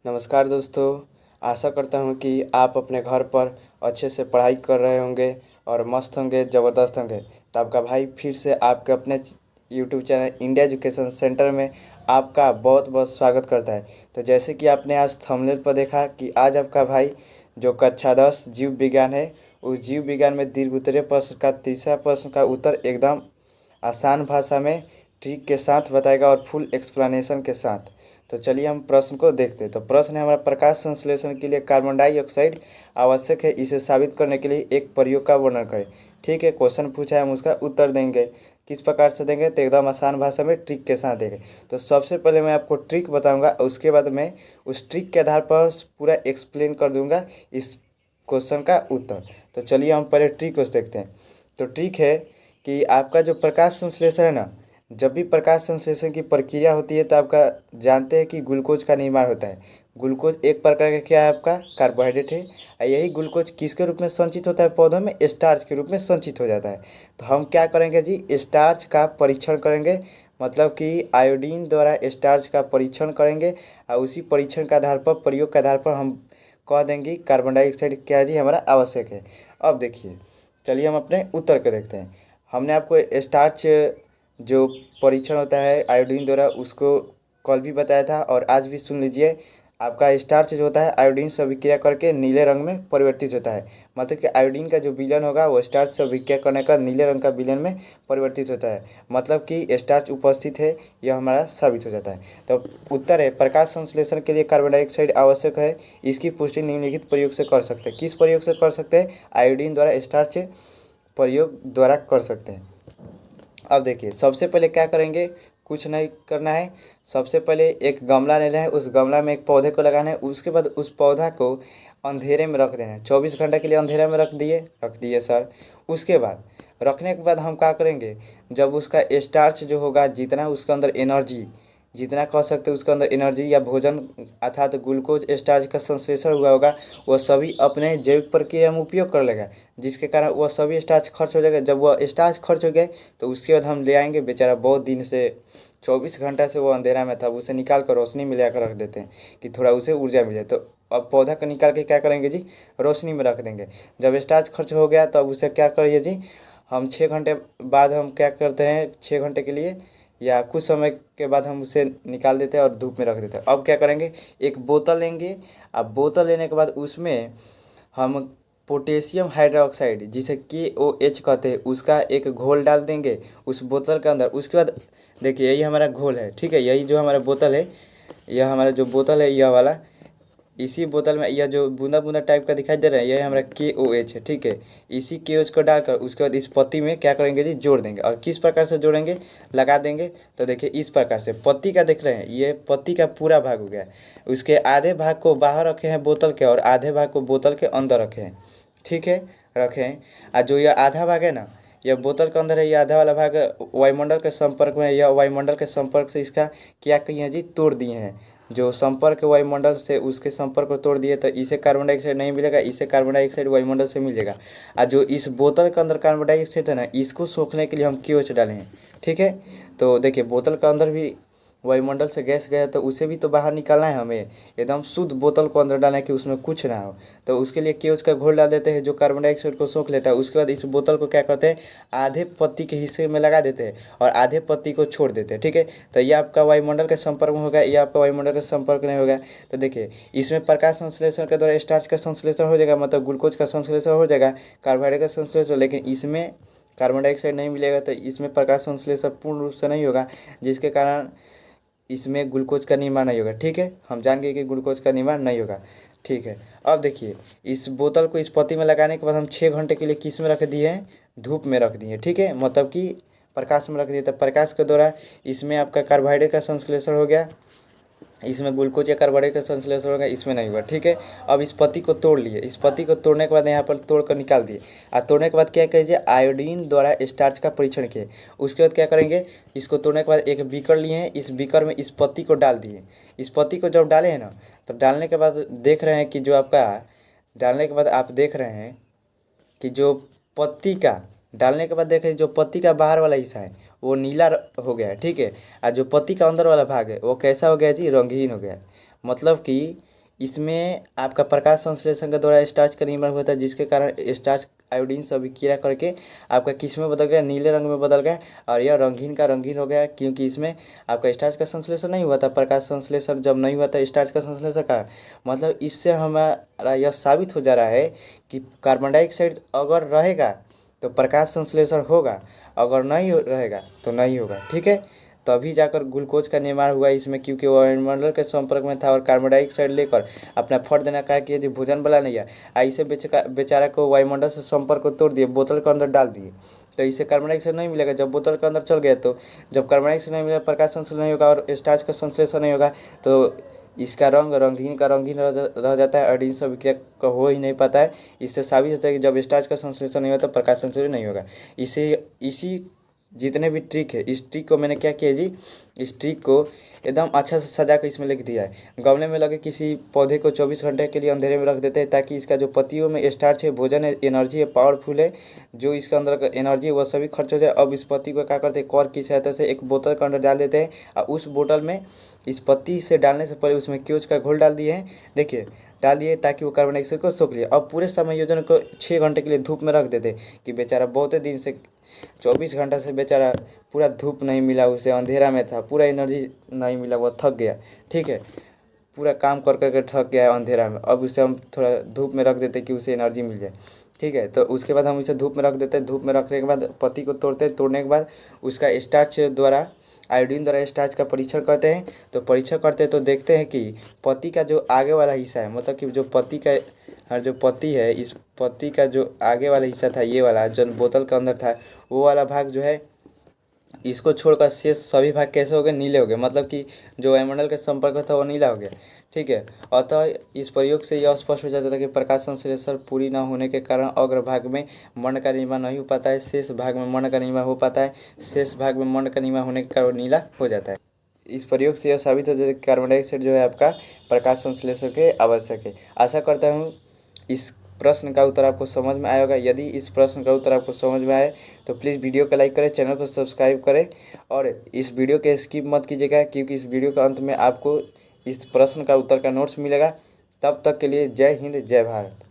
नमस्कार दोस्तों। आशा करता हूँ कि आप अपने घर पर अच्छे से पढ़ाई कर रहे होंगे और मस्त होंगे, ज़बरदस्त होंगे। तो आपका भाई फिर से आपके अपने YouTube channel India education centre में आपका बहुत बहुत स्वागत करता है। तो जैसे कि आपने आज थंबनेल पर देखा कि आज आपका भाई जो कक्षा 10 जीव विज्ञान है, उस जीव विज्ञान में दीर्घ उत्तरीय प्रश्न का तीसरा प्रश्न का उत्तर एकदम आसान भाषा में ट्रिक के साथ बताएगा और फुल एक्सप्लेनेशन के साथ। तो चलिए हम प्रश्न को देखते हैं। तो प्रश्न है हमारा, प्रकाश संश्लेषण के लिए कार्बन डाइऑक्साइड आवश्यक है, इसे साबित करने के लिए एक प्रयोग का वर्णन करें। ठीक है, क्वेश्चन पूछा है, हम उसका उत्तर देंगे। किस प्रकार से देंगे? तो एकदम आसान भाषा में ट्रिक के साथ देंगे। तो सबसे पहले मैं आपको ट्रिक बताऊंगा, उसके बाद मैं उस ट्रिक के आधार पर पूरा एक्सप्लेन कर दूंगा इस क्वेश्चन का उत्तर। तो चलिए हम पहले ट्रिक को देखते हैं। तो ट्रिक है कि आपका जो प्रकाश संश्लेषण है ना, जब भी प्रकाश संश्लेषण की प्रक्रिया होती है तो आपका जानते हैं कि ग्लूकोज का निर्माण होता है। ग्लूकोज एक प्रकार का क्या है? आपका कार्बोहाइड्रेट है। और यही ग्लूकोज किसके रूप में संचित होता है? पौधों में स्टार्च के रूप में संचित हो जाता है। तो हम क्या करेंगे जी, स्टार्च का परीक्षण करेंगे, मतलब कि आयोडीन द्वारा स्टार्च का परीक्षण करेंगे और उसी परीक्षण के आधार पर, प्रयोग के आधार पर हम कह देंगे कार्बन डाइऑक्साइड क्या है जी, हमारा आवश्यक है। अब देखिए, चलिए हम अपने उत्तर को देखते हैं। हमने आपको स्टार्च जो परीक्षण होता है आयोडीन द्वारा, उसको कल भी बताया था और आज भी सुन लीजिए। आपका स्टार्च जो होता है आयोडीन से अभिक्रिया करके नीले रंग में परिवर्तित होता है। मतलब कि आयोडीन का जो विलयन होगा वो स्टार्च से अभिक्रिया करने का नीले रंग का विलयन में परिवर्तित होता है, मतलब कि स्टार्च उपस्थित है, यह हमारा साबित हो जाता है। तो उत्तर है, प्रकाश संश्लेषण के लिए कार्बन डाइऑक्साइड आवश्यक है, इसकी पुष्टि निम्नलिखित प्रयोग से कर सकते हैं। किस प्रयोग से कर सकते हैं? आयोडीन द्वारा स्टार्च प्रयोग द्वारा कर सकते हैं। अब देखिए, सबसे पहले क्या करेंगे, कुछ नहीं करना है। सबसे पहले एक गमला लेना है, उस गमला में एक पौधे को लगाना है। उसके बाद उस पौधा को अंधेरे में रख देना है, 24 घंटे के लिए अंधेरे में रख दिए सर। उसके बाद रखने के बाद हम क्या करेंगे, जब उसका स्टार्च जो होगा, जितना उसके अंदर एनर्जी, जितना कह सकते हैं उसके अंदर एनर्जी या भोजन अर्थात ग्लूकोज स्टार्च का संश्लेषण हुआ होगा, वह सभी अपने जैविक प्रक्रिया में उपयोग कर लेगा, जिसके कारण वह सभी स्टार्च खर्च हो जाएगा। जब वह स्टार्च खर्च हो गए तो उसके बाद हम ले आएंगे, बेचारा बहुत दिन से 24 घंटा से वो अंधेरा में था, उसे निकाल कर रोशनी में ले कर रख देते हैं कि थोड़ा उसे ऊर्जा मिल जाए। तो अब पौधा को निकाल के क्या करेंगे जी, रोशनी में रख देंगे। जब स्टार्च खर्च हो गया तब उसे क्या करिए जी, हम 6 घंटे बाद हम क्या करते हैं, 6 घंटे के लिए या कुछ समय के बाद हम उसे निकाल देते हैं और धूप में रख देते हैं। अब क्या करेंगे, एक बोतल लेंगे। अब बोतल लेने के बाद उसमें हम पोटेशियम हाइड्रोक्साइड, जिसे KOH कहते हैं, उसका एक घोल डाल देंगे उस बोतल के अंदर। उसके बाद देखिए, यही हमारा घोल है, ठीक है, यही जो हमारा बोतल है, यह हमारा जो बोतल है यह वाला, इसी बोतल में यह जो बूंदा बूंदा टाइप का दिखाई दे रहा है, यह हमारा KOH है, ठीक है। इसी KOH को डालकर उसके बाद इस पत्ती में क्या करेंगे जी, जोड़ देंगे। और किस प्रकार से जोड़ेंगे, लगा देंगे। तो देखिए इस प्रकार से पत्ती का देख रहे हैं, ये पत्ती का पूरा भाग हो गया। उसके आधे भाग को बाहर रखे हैं बोतल के और आधे भाग को बोतल के अंदर रखे हैं, ठीक है, रखे हैं। और जो यह आधा भाग है ना, यह बोतल के अंदर है, यह आधा वाला भाग वायुमंडल के संपर्क में है। यह वायुमंडल के संपर्क से इसका क्या किए हैं जी, तोड़ दिए हैं। जो संपर्क है वायुमंडल से, उसके संपर्क को तोड़ दिए तो इसे कार्बन डाइऑक्साइड नहीं मिलेगा, इसे कार्बन डाइऑक्साइड वायुमंडल से मिलेगा। और जो इस बोतल के अंदर कार्बन डाइऑक्साइड है ना, इसको सोखने के लिए हम KOH डाले हैं, ठीक है। तो देखिए बोतल के अंदर भी वायुमंडल से गैस गया तो उसे भी तो बाहर निकालना है हमें, एकदम शुद्ध बोतल को अंदर डालना है कि उसमें कुछ ना हो। तो उसके लिए KOH का घोल डाल देते हैं जो कार्बन डाइऑक्साइड को सोख लेता है। उसके बाद इस बोतल को क्या करते हैं, आधे पत्ती के हिस्से में लगा देते हैं और आधे पत्ती को छोड़ देते हैं, ठीक है। तो ये आपका वायुमंडल के संपर्क में होगा, ये आपका वायुमंडल के संपर्क नहीं होगा। तो देखिए इसमें प्रकाश संश्लेषण के द्वारा स्टार्च का संश्लेषण हो जाएगा, मतलब ग्लूकोज का संश्लेषण हो जाएगा, कार्बोहाइड्रेट का संश्लेषण, लेकिन इसमें कार्बन डाइऑक्साइड नहीं मिलेगा। तो इसमें प्रकाश संश्लेषण पूर्ण रूप से नहीं होगा, जिसके कारण इसमें ग्लूकोज का निर्माण नहीं होगा, ठीक है। हम जान गए कि ग्लूकोज का निर्माण नहीं होगा, ठीक है। अब देखिए, इस बोतल को इस पत्ती में लगाने के बाद हम 6 घंटे के लिए किस में रख दिए हैं, धूप में रख दिए, ठीक है, मतलब कि प्रकाश में रख दिए। तो प्रकाश के द्वारा इसमें आपका कार्बोहाइड्रेट का संश्लेषण हो गया, इसमें ग्लूकोज या कार्बोहाइड्रेट का संश्लेषण होगा, इसमें नहीं हुआ, ठीक है। अब इस पत्ती को तोड़ लिए, इस पत्ती को तोड़ने के बाद यहाँ पर तोड़ कर निकाल दिए। और तोड़ने के बाद क्या कीजिए, आयोडीन द्वारा स्टार्च का परीक्षण किए। उसके बाद क्या करेंगे, इसको तोड़ने के बाद एक बीकर लिए हैं, इस बीकर में इस पत्ती को डाल दिए। इस पत्ती को जब डाले हैं ना, तो डालने के बाद देख रहे हैं कि जो आपका, डालने के बाद आप देख रहे हैं कि जो पत्ती का, डालने के बाद देख रहे हैं जो पत्ती का बाहर वाला हिस्सा है वो नीला हो गया है, ठीक है। और जो पत्ती का अंदर वाला भाग है वो कैसा हो गया जी, रंगहीन हो गया है। मतलब कि इसमें आपका प्रकाश संश्लेषण के द्वारा स्टार्च का निर्माण होता है, जिसके कारण स्टार्च आयोडीन से अभिक्रिया करके आपका किस में बदल गया, नीले रंग में बदल गया और यह रंगीन का रंगीन हो गया, क्योंकि इसमें आपका स्टार्च का संश्लेषण नहीं हुआ था। प्रकाश संश्लेषण जब नहीं हुआ था स्टार्च का संश्लेषण का, मतलब इससे हमारा यह साबित हो जा रहा है कि कार्बन डाइऑक्साइड अगर रहेगा तो प्रकाश संश्लेषण होगा, अगर नहीं रहेगा तो नहीं होगा। ठीक है, तभी जाकर ग्लूकोज का निर्माण हुआ इसमें, क्योंकि वो वायुमंडल के संपर्क में था और कार्बन डाइऑक्साइड लेकर अपना फट देना कहा कि यदि भोजन वाला नहीं है, ऐसे बेचारा को वायुमंडल से संपर्क को तोड़ दिए, बोतल के अंदर डाल दिए, तो इससे कार्बन डाइऑक्साइड नहीं मिलेगा। जब बोतल के अंदर चल गया तो जब कार्बन डाइऑक्साइड नहीं मिलेगा, प्रकाश संश्लेषण नहीं होगा और स्टार्च का संश्लेषण नहीं होगा, तो इसका रंग रंगीन का रंगीन रह जाता है, आयोडीन से अभिक्रिया का हो ही नहीं पाता है। इससे साबित होता है कि जब स्टार्च का संश्लेषण नहीं होता तो प्रकाश संश्लेषण नहीं होगा। इसी जितने भी ट्रिक है, इस ट्रिक को मैंने क्या किया जी, इस ट्रिक को एकदम अच्छा से सजा कर इसमें लिख दिया है। गमले में लगे किसी पौधे को 24 घंटे के लिए अंधेरे में रख देते हैं, ताकि इसका जो पत्तियों में स्टार्च है, भोजन है, एनर्जी है, पावरफुल है, जो इसके अंदर का एनर्जी है वह सभी खर्च हो जाए। अब इस पत्ती को क्या करते हैं, कॉर्क की सहायता से एक बोतल के अंदर डाल देते हैं और उस बोतल में इस पत्ती से डालने से पहले उसमें क्यूज का घोल डाल दिए हैं, देखिए डाल दिए, ताकि वो कार्बन डाइऑक्साइड को सोख लिए। अब पूरे समायोजन को 6 घंटे के लिए धूप में रख देते कि बेचारा बहुत दिन से 24 घंटा से बेचारा पूरा धूप नहीं मिला उसे, अंधेरा में था, पूरा एनर्जी नहीं मिला, वो थक गया। ठीक है, पूरा काम कर करके थक गया है अंधेरा में, अब उसे हम थोड़ा धूप में रख देते कि उसे एनर्जी मिल जाए। ठीक है, तो उसके बाद हम इसे धूप में रख देते हैं। धूप में रखने के बाद पत्ती को तोड़ते हैं, तोड़ने के बाद उसका स्टार्च द्वारा, आयोडीन द्वारा स्टार्च का परीक्षण करते हैं। तो परीक्षण करते हैं तो देखते हैं कि पत्ती का जो आगे वाला हिस्सा है, मतलब कि जो पत्ती का जो पत्ती है, इस पत्ती का जो आगे वाला हिस्सा था, ये वाला जो बोतल के अंदर था, वो वाला भाग जो है, इसको छोड़कर शेष सभी भाग कैसे हो गए, नीले हो गए, मतलब कि जो वायुमंडल के संपर्क में था वो नीला हो गया। ठीक है, अतः इस प्रयोग से यह स्पष्ट हो जाता है कि प्रकाश संश्लेषण पूरी न होने के कारण अग्रभाग में मर्ण का निर्माण नहीं हो पाता है, शेष भाग में मर्ण का निर्माण हो पाता है, शेष भाग में मर्ण का निर्माण होने के कारण नीला हो जाता है। इस प्रयोग से यह साबित हो जाता है कि कार्बन डाइऑक्साइड जो है आपका प्रकाश संश्लेषण के आवश्यक है। आशा करता हूँ इस प्रश्न का उत्तर आपको समझ में आया होगा। यदि इस प्रश्न का उत्तर आपको समझ में आए तो प्लीज़ वीडियो को लाइक करें, चैनल को सब्सक्राइब करें और इस वीडियो के स्किप मत कीजिएगा, क्योंकि इस वीडियो के अंत में आपको इस प्रश्न का उत्तर का नोट्स मिलेगा। तब तक के लिए जय हिंद, जय भारत।